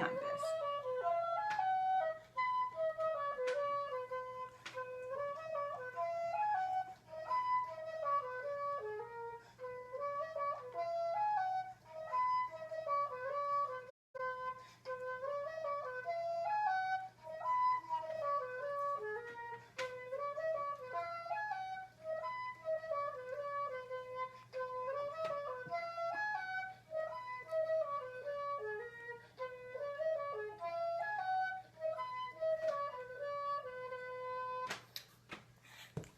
on this.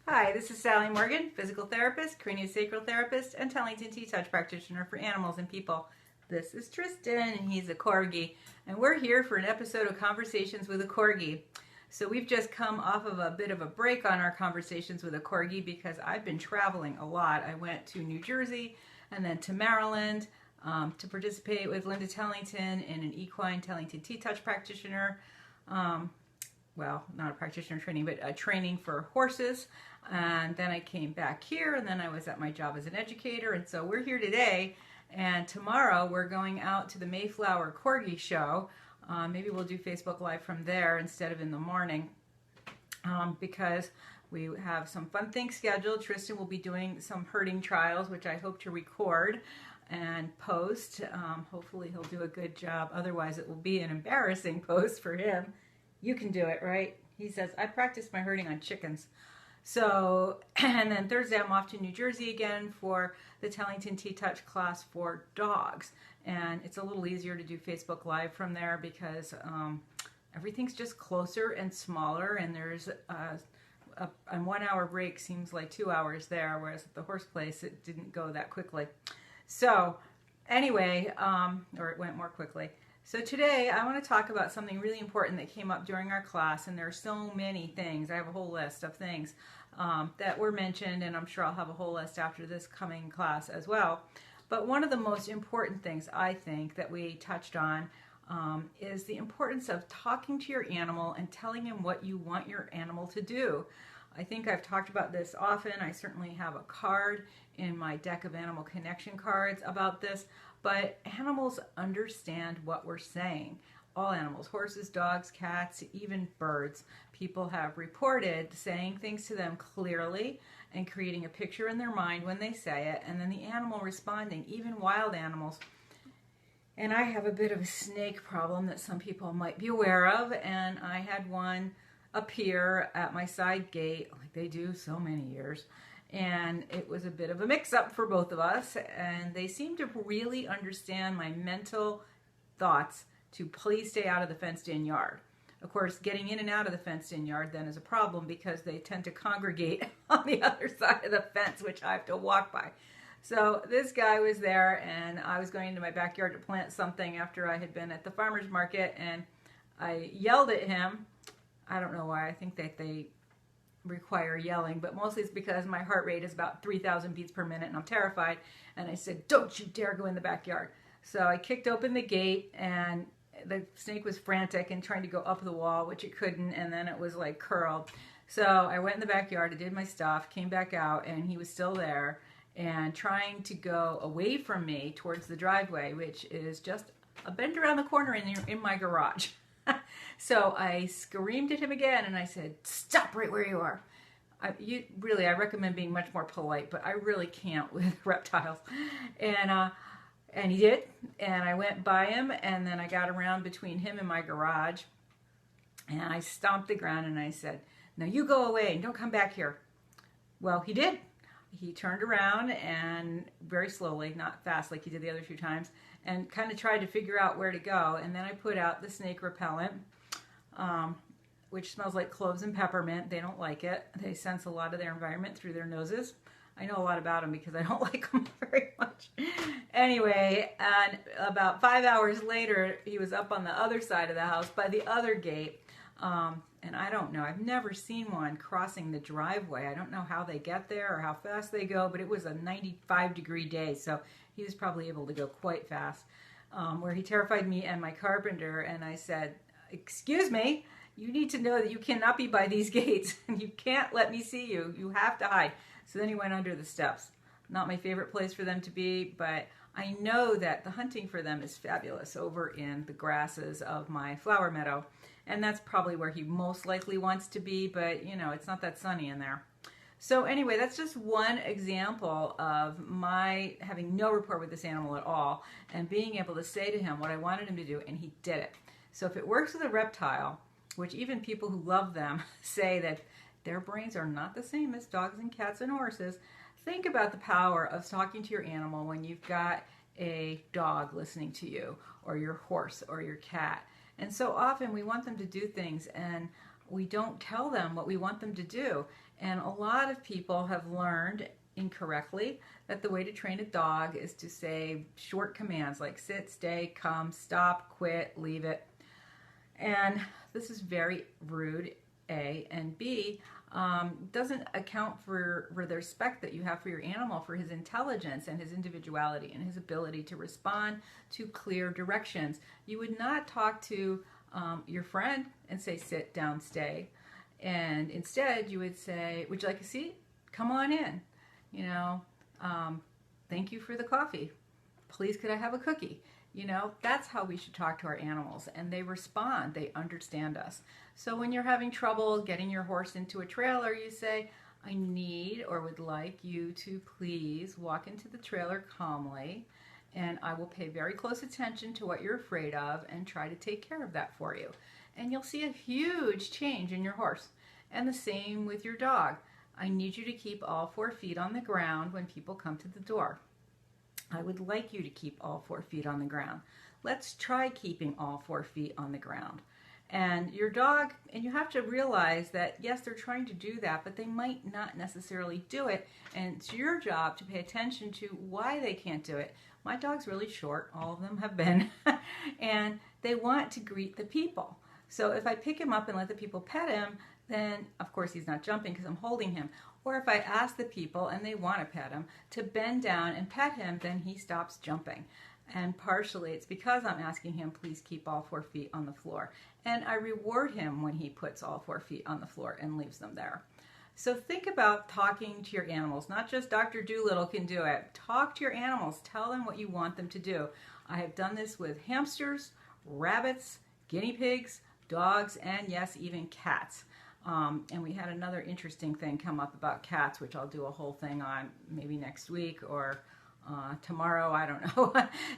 Hi, this is Sally Morgan, physical therapist, craniosacral therapist, and Tellington T-Touch practitioner for animals and people. This is Tristan, and he's a Corgi, and we're here for an episode of Conversations with a Corgi. So we've just come off of a bit of a break on our Conversations with a Corgi because I've been traveling a lot. I went to New Jersey and then to Maryland to participate with Linda Tellington in an equine Tellington T-Touch practitioner. Well, not a practitioner training, but a training for horses. And then I came back here, and then I was at my job as an educator. And so we're here today, and tomorrow we're going out to the Mayflower Corgi show. Maybe we'll do Facebook Live from there instead of in the morning because we have some fun things scheduled. Tristan will be doing some herding trials, which I hope to record and post. Hopefully he'll do a good job. Otherwise it will be an embarrassing post for him. You can do it, right? He says, I practiced my herding on chickens. So, and then Thursday I'm off to New Jersey again for the Tellington T-Touch class for dogs. And it's a little easier to do Facebook Live from there because everything's just closer and smaller, and there's a 1 hour break seems like 2 hours there, whereas at the horse place it didn't go that quickly. So anyway, or it went more quickly. So today I want to talk about something really important that came up during our class, and there are so many things. I have a whole list of things that were mentioned, and I'm sure I'll have a whole list after this coming class as well. But one of the most important things I think that we touched on is the importance of talking to your animal and telling him what you want your animal to do. I think I've talked about this often. I certainly have a card in my deck of animal connection cards about this. But animals understand what we're saying. All animals, horses, dogs, cats, even birds. People have reported saying things to them clearly and creating a picture in their mind when they say it, and then the animal responding, even wild animals. And I have a bit of a snake problem that some people might be aware of, and I had one appear at my side gate, like they do so many years. And it was a bit of a mix-up for both of us, and they seemed to really understand my mental thoughts to please stay out of the fenced-in yard. Of course, getting in and out of the fenced-in yard then is a problem because they tend to congregate on the other side of the fence, which I have to walk by. So this guy was there, and I was going into my backyard to plant something after I had been at the farmer's market, and I yelled at him. I don't know why. I think that they require yelling, but mostly it's because my heart rate is about 3,000 beats per minute and I'm terrified, and I said, don't you dare go in the backyard. So I kicked open the gate, and the snake was frantic and trying to go up the wall, which it couldn't, and then it was like curled. So I went in the backyard, I did my stuff, came back out, and he was still there and trying to go away from me towards the driveway, which is just a bend around the corner in my garage. So I screamed at him again, and I said, stop right where you are. I recommend being much more polite, but I really can't with reptiles. And he did, and I went by him, and then I got around between him and my garage, and I stomped the ground, and I said, now you go away and don't come back here. Well, he did. He turned around and very slowly, not fast like he did the other few times, and kind of tried to figure out where to go. And then I put out the snake repellent, which smells like cloves and peppermint. They don't like it. They sense a lot of their environment through their noses. I know a lot about them because I don't like them very much. Anyway, and about 5 hours later, he was up on the other side of the house by the other gate. And I don't know, I've never seen one crossing the driveway. I don't know how they get there or how fast they go, but it was a 95-degree day, so he was probably able to go quite fast, where he terrified me and my carpenter, and I said, excuse me, you need to know that you cannot be by these gates, and you can't let me see you. You have to hide. So then he went under the steps. Not my favorite place for them to be, but I know that the hunting for them is fabulous over in the grasses of my flower meadow. And that's probably where he most likely wants to be, but you know, it's not that sunny in there. So anyway, that's just one example of my having no rapport with this animal at all and being able to say to him what I wanted him to do, and he did it. So if it works with a reptile, which even people who love them say that their brains are not the same as dogs and cats and horses, think about the power of talking to your animal when you've got a dog listening to you, or your horse, or your cat. And so often we want them to do things and we don't tell them what we want them to do. And a lot of people have learned incorrectly that the way to train a dog is to say short commands like sit, stay, come, stop, quit, leave it. And this is very rude, A, and B, doesn't account for the respect that you have for your animal, for his intelligence and his individuality and his ability to respond to clear directions. You would not talk to your friend and say sit, down, stay. And instead you would say, would you like a seat? Come on in. You know, thank you for the coffee. Please could I have a cookie? You know, that's how we should talk to our animals, and they respond, they understand us. So when you're having trouble getting your horse into a trailer, you say, I need or would like you to please walk into the trailer calmly, and I will pay very close attention to what you're afraid of and try to take care of that for you. And you'll see a huge change in your horse. And the same with your dog. I need you to keep all 4 feet on the ground when people come to the door. I would like you to keep all 4 feet on the ground. Let's try keeping all 4 feet on the ground. And your dog, and you have to realize that, yes, they're trying to do that, but they might not necessarily do it. And it's your job to pay attention to why they can't do it. My dog's really short, all of them have been, and they want to greet the people. So if I pick him up and let the people pet him, then of course he's not jumping because I'm holding him. Or if I ask the people, and they want to pet him, to bend down and pet him, then he stops jumping. And partially it's because I'm asking him, please keep all 4 feet on the floor. And I reward him when he puts all 4 feet on the floor and leaves them there. So think about talking to your animals. Not just Dr. Dolittle can do it. Talk to your animals. Tell them what you want them to do. I have done this with hamsters, rabbits, guinea pigs, dogs, and yes, even cats. And we had another interesting thing come up about cats, which I'll do a whole thing on maybe next week or tomorrow, I don't know,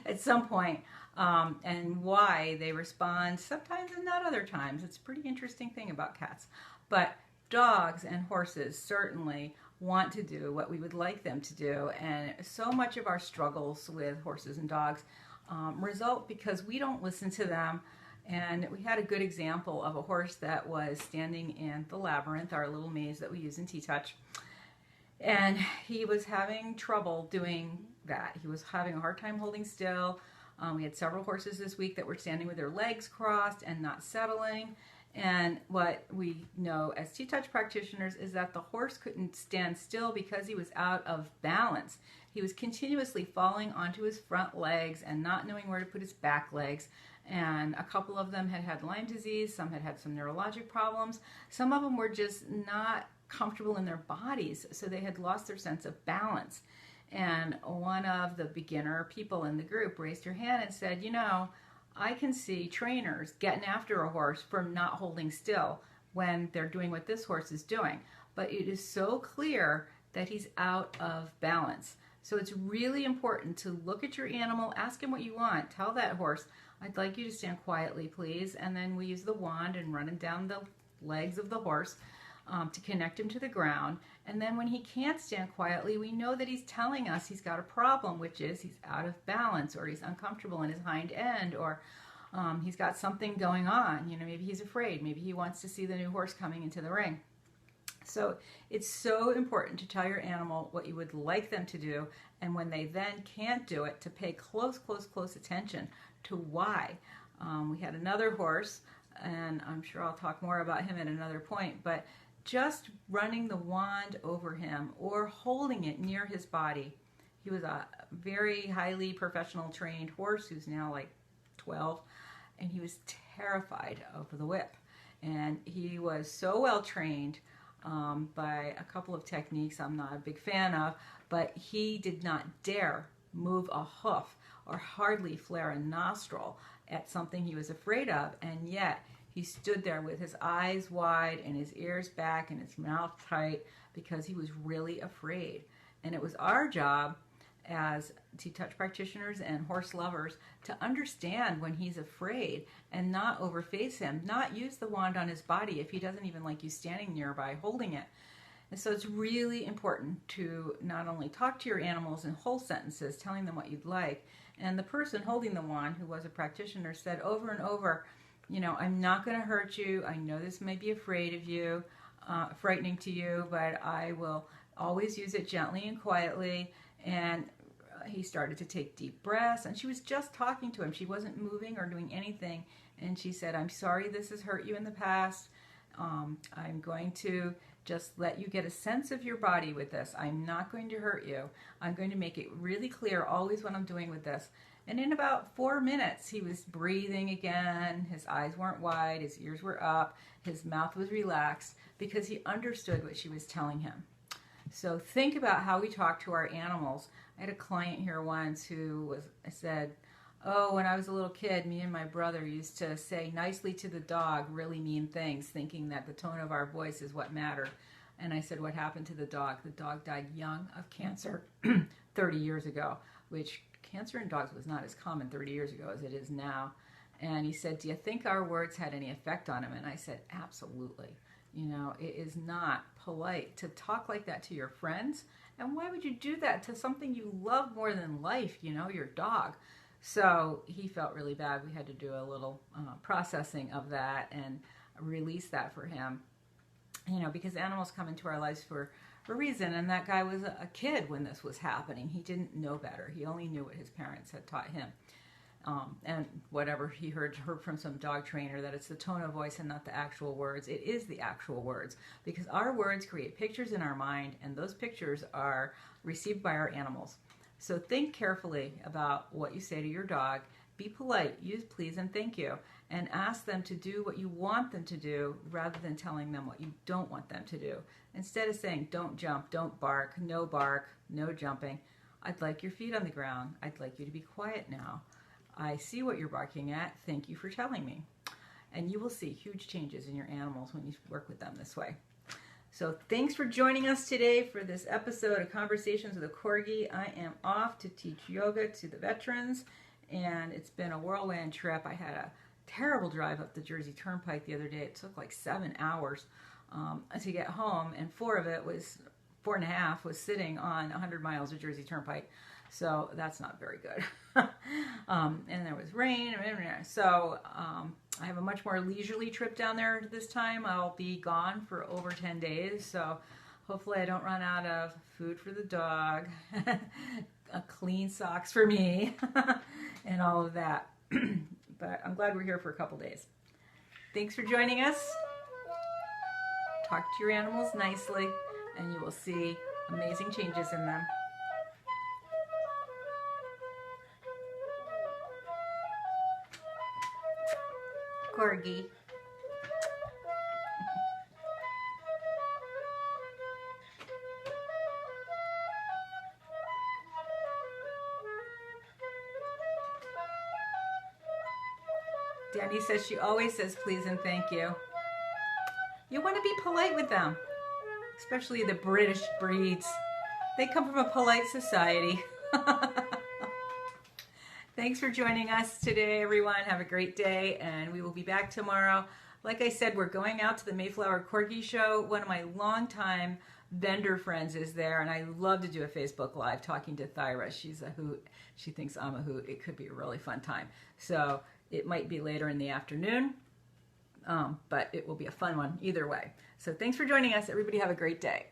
at some point, and why they respond sometimes and not other times. It's a pretty interesting thing about cats. But dogs and horses certainly want to do what we would like them to do, and so much of our struggles with horses and dogs result because we don't listen to them. And we had a good example of a horse that was standing in the labyrinth, our little maze that we use in T-Touch. And he was having trouble doing that. He was having a hard time holding still. We had several horses this week that were standing with their legs crossed and not settling. And what we know as T-Touch practitioners is that the horse couldn't stand still because he was out of balance. He was continuously falling onto his front legs and not knowing where to put his back legs. And a couple of them had had Lyme disease, some had had some neurologic problems. Some of them were just not comfortable in their bodies, so they had lost their sense of balance. And one of the beginner people in the group raised her hand and said, you know, I can see trainers getting after a horse for not holding still when they're doing what this horse is doing. But it is so clear that he's out of balance. So it's really important to look at your animal, ask him what you want, tell that horse, I'd like you to stand quietly, please. And then we use the wand and run him down the legs of the horse to connect him to the ground. And then when he can't stand quietly, we know that he's telling us he's got a problem, which is he's out of balance, or he's uncomfortable in his hind end, or he's got something going on. You know, maybe he's afraid. Maybe he wants to see the new horse coming into the ring. So it's so important to tell your animal what you would like them to do, and when they then can't do it, to pay close attention to why. We had another horse, and I'm sure I'll talk more about him at another point, but just running the wand over him or holding it near his body. He was a very highly professional trained horse who's now like 12, and he was terrified of the whip. And he was so well trained by a couple of techniques I'm not a big fan of, but he did not dare move a hoof or hardly flare a nostril at something he was afraid of, and yet he stood there with his eyes wide and his ears back and his mouth tight because he was really afraid. And it was our job as T-Touch practitioners and horse lovers to understand when he's afraid and not overface him, not use the wand on his body if he doesn't even like you standing nearby holding it. And so it's really important to not only talk to your animals in whole sentences, telling them what you'd like. And the person holding the wand, who was a practitioner, said over and over, you know, I'm not going to hurt you. I know this may be frightening to you, but I will always use it gently and quietly. And he started to take deep breaths, and she was just talking to him. She wasn't moving or doing anything. And she said, I'm sorry this has hurt you in the past. I'm going to just let you get a sense of your body with this. I'm not going to hurt you. I'm going to make it really clear always what I'm doing with this. And in about 4 minutes, he was breathing again. His eyes weren't wide. His ears were up. His mouth was relaxed because he understood what she was telling him. So think about how we talk to our animals. I had a client here once who said, oh, when I was a little kid, me and my brother used to say nicely to the dog really mean things, thinking that the tone of our voice is what mattered. And I said, what happened to the dog? The dog died young of cancer 30 years ago, which cancer in dogs was not as common 30 years ago as it is now. And he said, do you think our words had any effect on him? And I said, absolutely. You know, it is not polite to talk like that to your friends. And why would you do that to something you love more than life, you know, your dog? So he felt really bad. We had to do a little processing of that and release that for him, you know, because animals come into our lives for a reason. And that guy was a kid when this was happening. He didn't know better. He only knew what his parents had taught him. And whatever he heard from some dog trainer, that it's the tone of voice and not the actual words. It is the actual words, because our words create pictures in our mind, and those pictures are received by our animals. So think carefully about what you say to your dog. Be polite, use please and thank you, and ask them to do what you want them to do rather than telling them what you don't want them to do. Instead of saying, don't jump, don't bark, no jumping, I'd like your feet on the ground. I'd like you to be quiet now. I see what you're barking at. Thank you for telling me. And you will see huge changes in your animals when you work with them this way. So thanks for joining us today for this episode of Conversations with a Corgi. I am off to teach yoga to the veterans, and it's been a whirlwind trip. I had a terrible drive up the Jersey Turnpike the other day. It took like 7 hours to get home, and 4.5 was sitting on 100 miles of Jersey Turnpike. So that's not very good. And there was rain. So I have a much more leisurely trip down there this time. I'll be gone for over 10 days. So hopefully I don't run out of food for the dog, clean socks for me, and all of that. But I'm glad we're here for a couple days. Thanks for joining us. Talk to your animals nicely, and you will see amazing changes in them. Corgi. Danny says she always says please and thank you. You want to be polite with them, especially the British breeds. They come from a polite society. Thanks for joining us today, everyone. Have a great day, and we will be back tomorrow. Like I said, we're going out to the Mayflower Corgi Show. One of my longtime vendor friends is there, and I love to do a Facebook Live talking to Thyra. She's a hoot. She thinks I'm a hoot. It could be a really fun time. So it might be later in the afternoon, but it will be a fun one either way. So thanks for joining us. Everybody have a great day.